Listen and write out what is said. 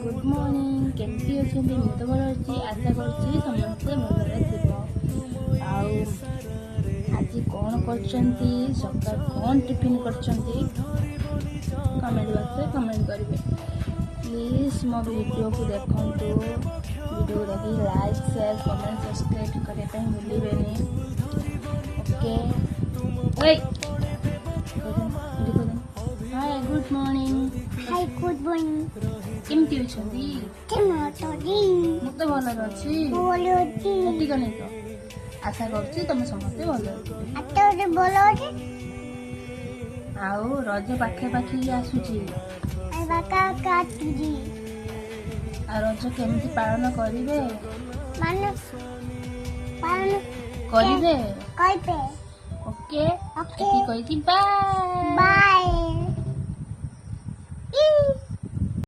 Good morning केमती अच्छे मुझे तो भल अच्छी आशा कर समस्ते भलरे थी आज कौन कर सकाल कौन टिफिन कर कमेंट बॉक्स में कमेंट करेंगे प्लीज मो वीडियो को देखु वीडियो देखिए लाइक शेयर कमेंट सब्सक्राइब करने भूलें okay hi good morning hi good morning केमती अछंती मु तो भल अच्छी ठीक नहीं तो आशा कर तुम समस्ते भल आउ रज पाखे पाखे आसुची रज केमती पालन करिवे करिवे ओके ओके बाय बाय।